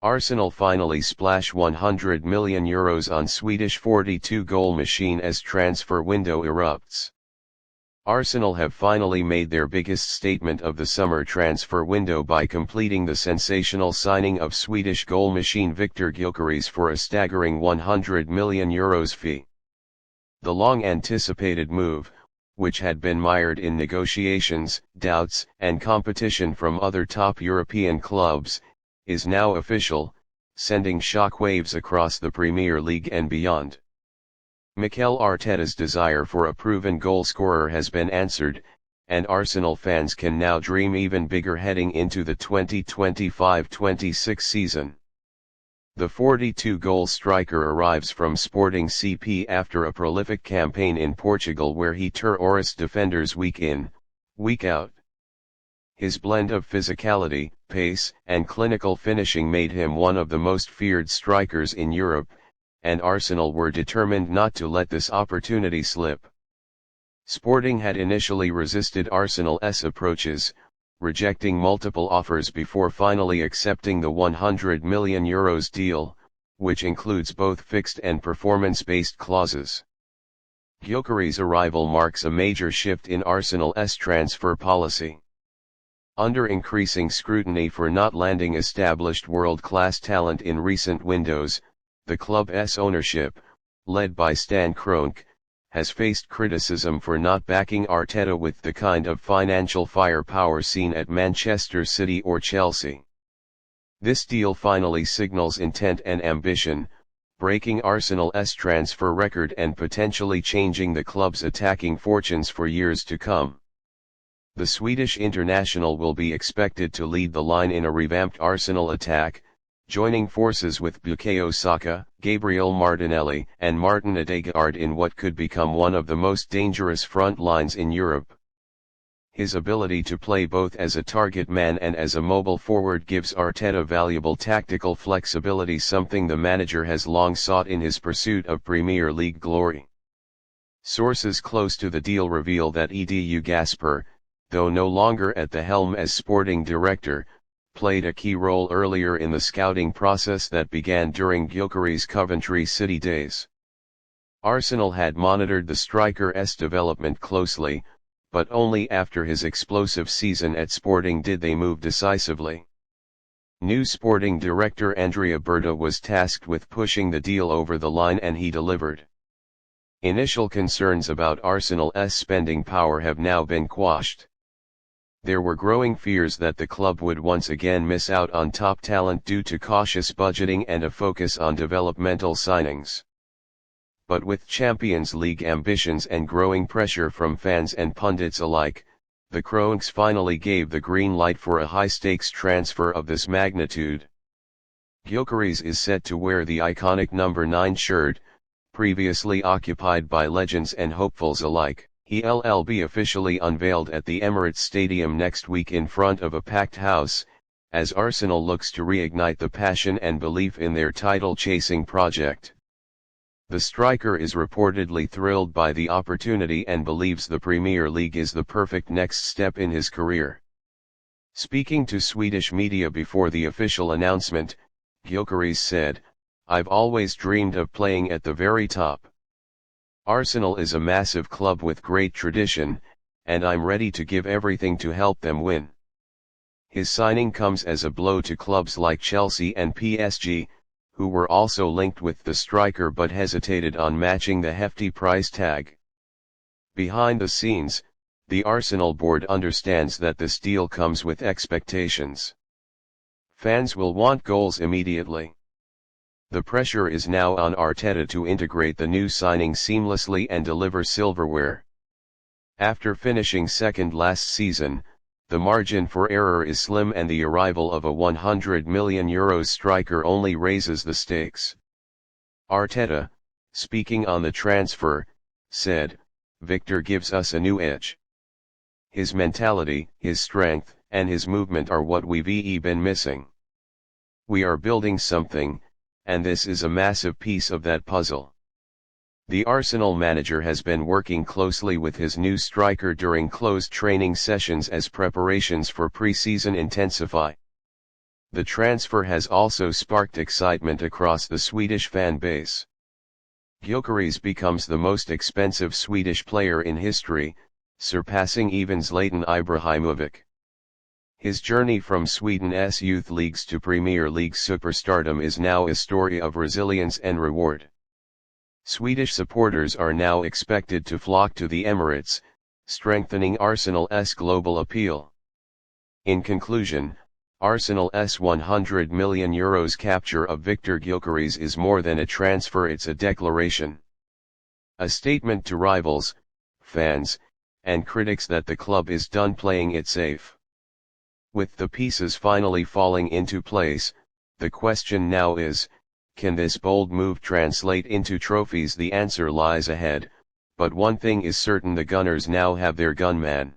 Arsenal finally splash €100 million on Swedish 42-goal machine as transfer window erupts. Arsenal have finally made their biggest statement of the summer transfer window by completing the sensational signing of Swedish goal machine Viktor Gyökeres for a staggering €100 million fee. The long-anticipated move, which had been mired in negotiations, doubts, and competition from other top European clubs, is now official, sending shockwaves across the Premier League and beyond. Mikel Arteta's desire for a proven goalscorer has been answered, and Arsenal fans can now dream even bigger heading into the 2025-26 season. The 42-goal striker arrives from Sporting CP after a prolific campaign in Portugal where he terrorized defenders week in, week out. His blend of physicality, pace, and clinical finishing made him one of the most feared strikers in Europe, and Arsenal were determined not to let this opportunity slip. Sporting had initially resisted Arsenal's approaches, rejecting multiple offers before finally accepting the €100 million deal, which includes both fixed and performance-based clauses. Gyökeres' arrival marks a major shift in Arsenal's transfer policy. Under increasing scrutiny for not landing established world-class talent in recent windows, the club's ownership, led by Stan Kroenke, has faced criticism for not backing Arteta with the kind of financial firepower seen at Manchester City or Chelsea. This deal finally signals intent and ambition, breaking Arsenal's transfer record and potentially changing the club's attacking fortunes for years to come. The Swedish international will be expected to lead the line in a revamped Arsenal attack, joining forces with Bukayo Saka, Gabriel Martinelli, and Martin Odegaard in what could become one of the most dangerous front lines in Europe. His ability to play both as a target man and as a mobile forward gives Arteta valuable tactical flexibility, something the manager has long sought in his pursuit of Premier League glory. Sources close to the deal reveal that Edu Gasper, though no longer at the helm as sporting director, played a key role earlier in the scouting process that began during Gyökeres' Coventry City days. Arsenal had monitored the striker's development closely, but only after his explosive season at Sporting did they move decisively. New sporting director Andrea Berta was tasked with pushing the deal over the line, and he delivered. Initial concerns about Arsenal's spending power have now been quashed. There were growing fears that the club would once again miss out on top talent due to cautious budgeting and a focus on developmental signings. But with Champions League ambitions and growing pressure from fans and pundits alike, the Kroenkes finally gave the green light for a high-stakes transfer of this magnitude. Gyökeres is set to wear the iconic number 9 shirt, previously occupied by legends and hopefuls alike. He'll be officially unveiled at the Emirates Stadium next week in front of a packed house, as Arsenal looks to reignite the passion and belief in their title-chasing project. The striker is reportedly thrilled by the opportunity and believes the Premier League is the perfect next step in his career. Speaking to Swedish media before the official announcement, Gyökeres said, "I've always dreamed of playing at the very top. Arsenal is a massive club with great tradition, and I'm ready to give everything to help them win." His signing comes as a blow to clubs like Chelsea and PSG, who were also linked with the striker but hesitated on matching the hefty price tag. Behind the scenes, the Arsenal board understands that this deal comes with expectations. Fans will want goals immediately. The pressure is now on Arteta to integrate the new signing seamlessly and deliver silverware. After finishing second last season, the margin for error is slim, and the arrival of a €100 million striker only raises the stakes. Arteta, speaking on the transfer, said, "Viktor gives us a new edge. His mentality, his strength, and his movement are what we've been missing. We are building something, and this is a massive piece of that puzzle." The Arsenal manager has been working closely with his new striker during closed training sessions as preparations for pre-season intensify. The transfer has also sparked excitement across the Swedish fan base. Gyökeres becomes the most expensive Swedish player in history, surpassing even Zlatan Ibrahimovic. His journey from Sweden's youth leagues to Premier League superstardom is now a story of resilience and reward. Swedish supporters are now expected to flock to the Emirates, strengthening Arsenal's global appeal. In conclusion, Arsenal's €100 million capture of Viktor Gyökeres is more than a transfer, it's a declaration. A statement to rivals, fans, and critics that the club is done playing it safe. With the pieces finally falling into place, the question now is, can this bold move translate into trophies? The answer lies ahead, but one thing is certain: the Gunners now have their gunman.